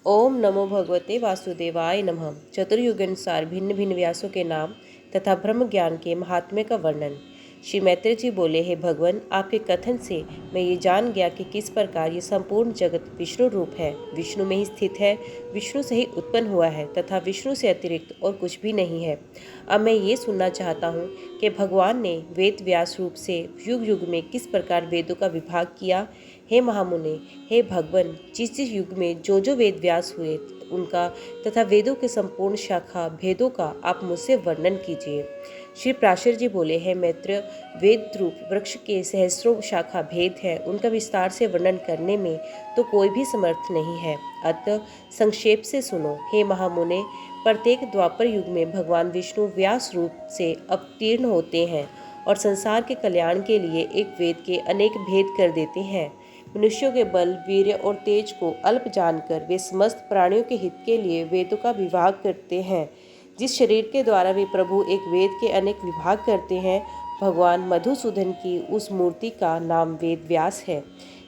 ओम नमो भगवते वासुदेवाय नमः। चतुर्युगानुसार भिन्न भिन्न व्यासों के नाम तथा ब्रह्म ज्ञान के महात्म्य का वर्णन। श्री मैत्रेय जी बोले, हे भगवान, आपके कथन से मैं ये जान गया कि किस प्रकार ये संपूर्ण जगत विष्णु रूप है, विष्णु में ही स्थित है, विष्णु से ही उत्पन्न हुआ है तथा विष्णु से अतिरिक्त और कुछ भी नहीं है। अब मैं ये सुनना चाहता हूँ कि भगवान ने वेद व्यास रूप से युग युग में किस प्रकार वेदों का विभाग किया। हे महामुने, हे भगवान, जिस जिस युग में जो जो वेद व्यास हुए उनका तथा वेदों के संपूर्ण शाखा भेदों का आप मुझसे वर्णन कीजिए। श्री प्राशर जी बोले, हैं मैत्रेय, वेद रूप वृक्ष के सहस्रों शाखा भेद है, उनका विस्तार से वर्णन करने में तो कोई भी समर्थ नहीं है, अतः संक्षेप से सुनो। हे महामुने, प्रत्येक द्वापर युग में भगवान विष्णु व्यास रूप से अवतीर्ण होते हैं और संसार के कल्याण के लिए एक वेद के अनेक भेद कर देते हैं। मनुष्यों के बल, वीर्य और तेज को अल्प जानकर वे समस्त प्राणियों के हित के लिए वेदों का विभाग करते हैं। जिस शरीर के द्वारा वे प्रभु एक वेद के अनेक विभाग करते हैं, भगवान मधुसूदन की उस मूर्ति का नाम वेद व्यास है।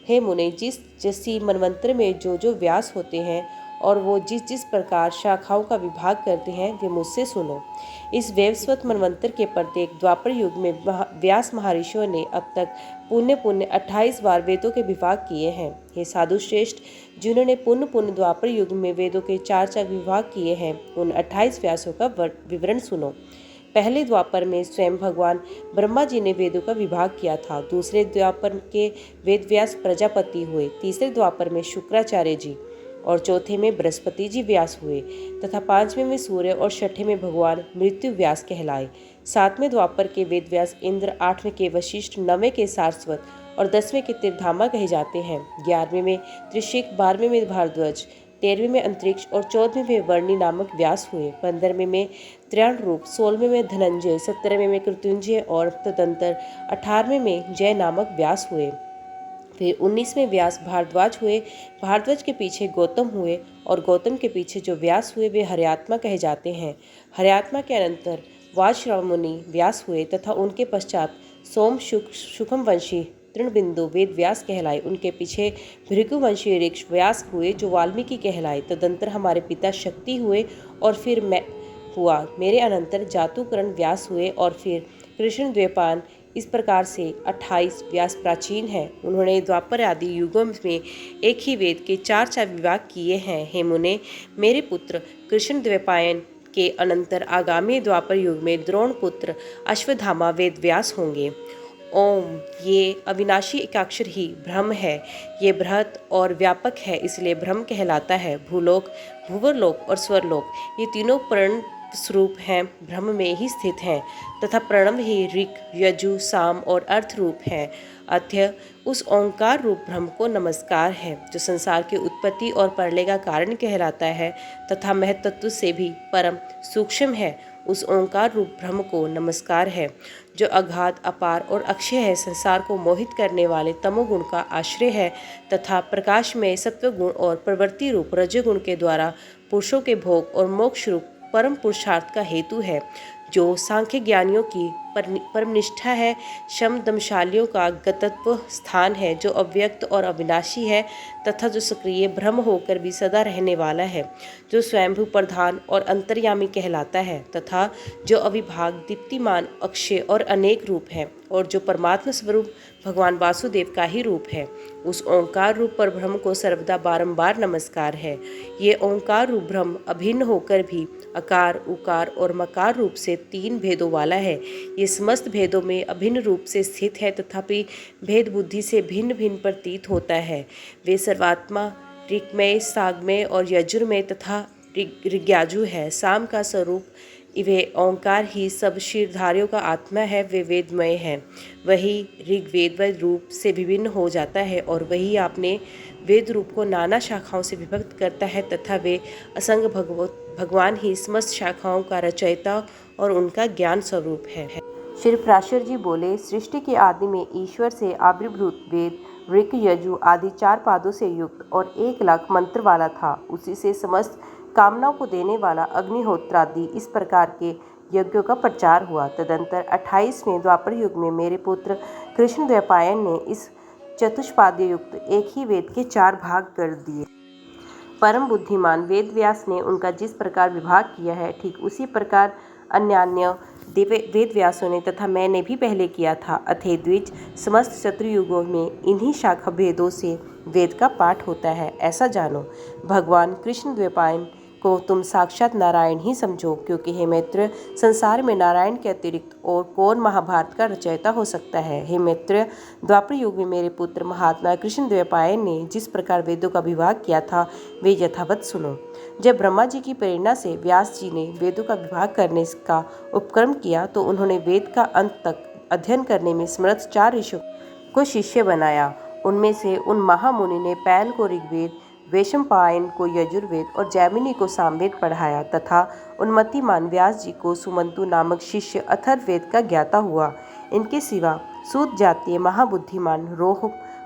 हे मुने, जिस जैसी मनवंतर में जो जो व्यास होते हैं और वो जिस जिस प्रकार शाखाओं का विभाग करते हैं, वे मुझसे सुनो। इस वैवस्वत मनवंतर के प्रत्येक द्वापर युग में व्यास महर्षियों ने अब तक पुण्य पुण्य 28 बार वेदों के विभाग किए हैं। हे साधु श्रेष्ठ, जिन्होंने पुण्य पुण्य द्वापर युग में वेदों के 4 विभाग किए हैं, उन 28 व्यासों का विवरण सुनो। पहले द्वापर में स्वयं भगवान ब्रह्मा जी ने वेदों का विभाग किया था। दूसरे द्वापर के वेद व्यास प्रजापति हुए, तीसरे द्वापर में शुक्राचार्य जी और चौथे में बृहस्पति जी व्यास हुए तथा 5वें में सूर्य और 6ठे में भगवान मृत्यु व्यास कहलाए। 7वें द्वापर के वेद व्यास इंद्र, 8वें के वशिष्ठ, 9वें के सारस्वत और 10वें के तीर्थधामा कहे जाते हैं। 11वें में त्रिशिक, 12वें में भारद्वाज, 13वें में अंतरिक्ष और 14वें में वर्णी नामक व्यास हुए। 15वें में त्रयण रूप, 16वें में धनंजय, 17वें में कृत्युंजय और तदंतर 18वें में जय नामक व्यास हुए। फिर 19वें व्यास भारद्वाज हुए। भारद्वाज के पीछे गौतम हुए और गौतम के पीछे जो व्यास हुए वे हर्यात्मा कहे जाते हैं। हर्यात्मा के अनंतर वाजश्रव मुनि व्यास हुए तथा उनके पश्चात सोम शुकम वंशी तृणबिंदु वेद व्यास कहलाए। उनके पीछे भृगुवंशी ऋक्ष व्यास हुए जो वाल्मीकि कहलाए। तदंतर हमारे पिता शक्ति हुए और फिर मैं हुआ। मेरे अनंतर जातुकरण व्यास हुए और फिर कृष्ण द्वैपायन। इस प्रकार से 28 व्यास प्राचीन हैं। उन्होंने द्वापर आदि युगों में एक ही वेद के 4 विभाग किए हैं। हे मुने, मेरे पुत्र कृष्ण द्वैपायन के अनंतर आगामी द्वापर युग में द्रोण पुत्र अश्वत्थामा वेद व्यास होंगे। ओम, ये अविनाशी एकाक्षर ही ब्रह्म है। ये बृहत और व्यापक है, इसलिए ब्रह्म कहलाता है। भूलोक, भूवरलोक और स्वरलोक ये तीनों प्रण स्वरूप हैं, ब्रह्म में ही स्थित हैं तथा प्रणव ही ऋक, यजु, साम और अर्थ रूप है। अथ्य उस ओंकार रूप ब्रह्म को नमस्कार है जो संसार की उत्पत्ति और प्रलय का कारण कहलाता है तथा महतत्व से भी परम सूक्ष्म है। उस ओंकार रूप ब्रह्म को नमस्कार है जो अगाध, अपार और अक्षय है, संसार को मोहित करने वाले तमोगुण का आश्रय है तथा प्रकाश में सत्वगुण और प्रवृत्ति रूप रजोगुण के द्वारा पुरुषों के भोग और मोक्ष रूप परम पुरुषार्थ का हेतु है, जो सांख्य ज्ञानियों की परमनिष्ठा है। शम दमशालियों का गतत्व स्थान है, जो अव्यक्त और अविनाशी है तथा जो सक्रिय ब्रह्म होकर भी सदा रहने वाला है, जो स्वयंभू प्रधान और अंतर्यामी कहलाता है तथा जो अविभाग, दीप्तिमान, अक्षय और अनेक रूप है और जो परमात्मा स्वरूप भगवान वासुदेव का ही रूप है। उस ओंकार रूप पर ब्रह्म को सर्वदा बारंबार नमस्कार है। ये ओंकार रूप ब्रह्म अभिन्न होकर भी अकार, उकार और मकार रूप से 3 भेदों वाला है। ये समस्त भेदों में अभिन्न रूप से स्थित है तथापि भेद बुद्धि से भिन्न भिन्न प्रतीत होता है। वे सर्वात्मा ऋक्मय, सागमय और यजुर्मय तथा ऋग्याजु है। साम का स्वरूप वे ओंकार ही सब शीरधारियों का आत्मा है। वे वेदमय है। वही ऋग्वेद रूप से विभिन्न हो जाता है और वही आपने वेद रूप को नाना शाखाओं से विभक्त करता है तथा वे असंग भगवान ही समस्त शाखाओं का रचयिता और उनका ज्ञान स्वरूप है। श्री प्राशर जी बोले, सृष्टि के आदि में ईश्वर से आविर्भूत वेद ऋक, यजु आदि 4 पादों से युक्त और 1 लाख मंत्र वाला था। उसी से समस्त कामनाओं को देने वाला अग्निहोत्रादि इस प्रकार के यज्ञों का प्रचार हुआ। तदंतर 28वें द्वापर युग में मेरे पुत्र कृष्ण द्वैपायन ने इस चतुष्पाद्य युक्त एक ही वेद के 4 भाग कर दिए। परम बुद्धिमान वेद व्यास ने उनका जिस प्रकार विभाग किया है, ठीक उसी प्रकार अन्यान्य वेद व्यासों ने तथा मैंने भी पहले किया था। अथे द्विज, समस्त चतुर्युगों में इन्हीं शाखा भेदों से वेद का पाठ होता है, ऐसा जानो। भगवान कृष्ण द्वैपायन को तुम साक्षात नारायण ही समझो, क्योंकि हे मित्र, संसार में नारायण के अतिरिक्त और कौन महाभारत का रचयिता हो सकता है। हे मित्र, द्वापर युग में मेरे पुत्र महात्मा कृष्ण द्वैपायन ने जिस प्रकार वेदों का विभाग किया था, वे यथावत सुनो। जब ब्रह्मा जी की प्रेरणा से व्यास जी ने वेदों का विभाग करने का उपक्रम किया, तो उन्होंने वेद का अंत तक अध्ययन करने में समर्थ 4 ऋषियों को शिष्य बनाया। उनमें से उन महामुनि ने पैल को ऋग्वेद, वैशंपायन को यजुर्वेद और जैमिनी को सामवेद पढ़ाया तथा उन्मत्तिमान व्यास जी को सुमंतु नामक शिष्य अथर्ववेद का ज्ञाता हुआ। इनके सिवा सूत जातीय महाबुद्धिमान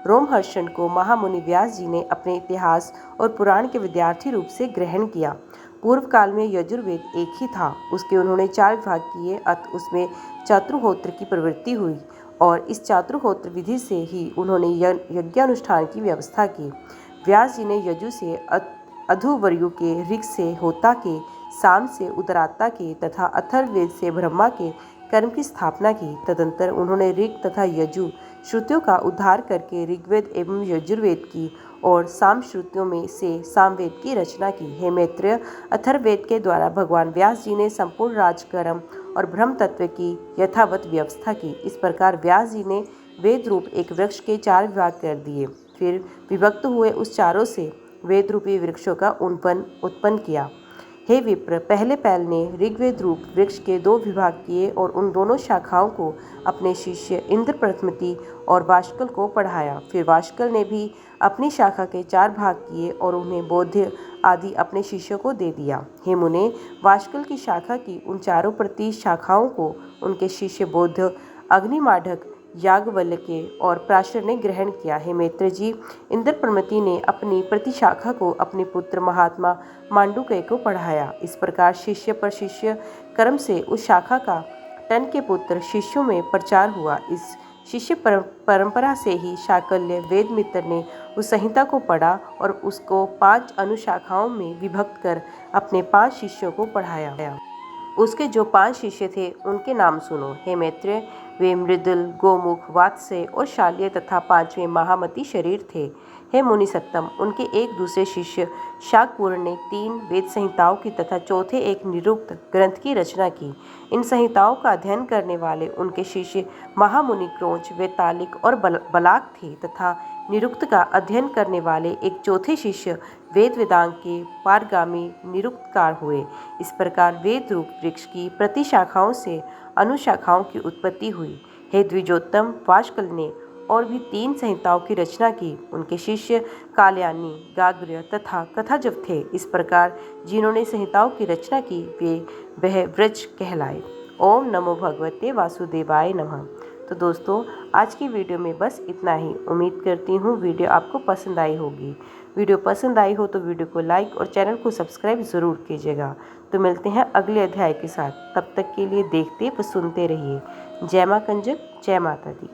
रोमहर्षण को महामुनि व्यास जी ने अपने इतिहास और पुराण के विद्यार्थी रूप से ग्रहण किया। पूर्व काल में यजुर्वेद एक ही था, उसके उन्होंने 4 विभाग किए, अत उसमें चातुर्होत्र की प्रवृत्ति हुई और इस चातुर्होत्र विधि से ही उन्होंने यज्ञानुष्ठान की व्यवस्था की। व्यास जी ने यजु से अधुवर्यु के, ऋग से होता के, साम से उदराता के तथा अथर्ववेद से ब्रह्मा के कर्म की स्थापना की। तदंतर उन्होंने ऋग तथा यजु श्रुतियों का उद्धार करके ऋग्वेद एवं यजुर्वेद की और साम श्रुतियों में से सामवेद की रचना की। हे मैत्रेय, अथर्ववेद के द्वारा भगवान व्यास जी ने संपूर्ण राजकर्म और ब्रह्म तत्व की यथावत व्यवस्था की। इस प्रकार व्यास जी ने वेद रूप एक वृक्ष के 4 विभाग कर दिए, फिर विभक्त हुए उस चारों से वेद रूपी वृक्षों का उत्पन्न किया। हे विप्र, पहले पैल ने ऋग्वेद रूप वृक्ष के 2 विभाग किए और उन दोनों शाखाओं को अपने शिष्य इंद्रप्रथमति और वाष्कल को पढ़ाया। फिर वाष्कल ने भी अपनी शाखा के 4 भाग किए और उन्हें बौद्ध आदि अपने शिष्यों को दे दिया। हे मुने, वाष्कल की शाखा की उन 4 प्रति शाखाओं को उनके शिष्य बौद्ध, अग्निमाढ़क, याज्ञवल्क्य और पराशर ने ग्रहण किया। हे मैत्र जी, इंद्रप्रथमति ने अपनी प्रतिशाखा को अपने पुत्र महात्मा मांडुक्य को पढ़ाया। इस प्रकार शिष्य पर शिष्य कर्म से उस शाखा का टन के पुत्र शिष्यों में प्रचार हुआ। इस शिष्य परंपरा से ही शाकल्य वेद मित्र ने उस संहिता को पढ़ा और उसको 5 अनुशाखाओं में विभक्त कर अपने 5 शिष्यों को पढ़ाया। उसके जो 5 शिष्य थे उनके नाम सुनो। हे मैत्रेय, वे मृदुल, गोमुख, वात्स्य और शाल्य तथा 5वें महामती शरीर थे। हे मुनि सत्तम, उनके एक दूसरे शिष्य शाकपूर्ण ने 3 वेद संहिताओं की तथा चौथे एक निरुक्त ग्रंथ की रचना की। इन संहिताओं का अध्ययन करने वाले उनके शिष्य महामुनि क्रोंच, वैतालिक और बलाक थे तथा निरुक्त का अध्ययन करने वाले एक चौथे शिष्य वेद वेदांग के पारगामी निरुक्तकार हुए। इस प्रकार वेद रूप वृक्ष की प्रतिशाखाओं से अनुशाखाओं की उत्पत्ति हुई। हे द्विजोत्तम, वाष्कल ने और भी 3 संहिताओं की रचना की। उनके शिष्य काल्यानी, गाग्र्य तथा कथाजव थे। इस प्रकार जिन्होंने संहिताओं की रचना की वे वह व्रज कहलाए। ओम नमो भगवते वासुदेवाय नमः। तो दोस्तों, आज की वीडियो में बस इतना ही। उम्मीद करती हूँ वीडियो आपको पसंद आई होगी। वीडियो पसंद आई हो तो वीडियो को लाइक और चैनल को सब्सक्राइब ज़रूर कीजिएगा। तो मिलते हैं अगले अध्याय के साथ। तब तक के लिए देखते व सुनते रहिए। जय मां कंजक, जय माता दी।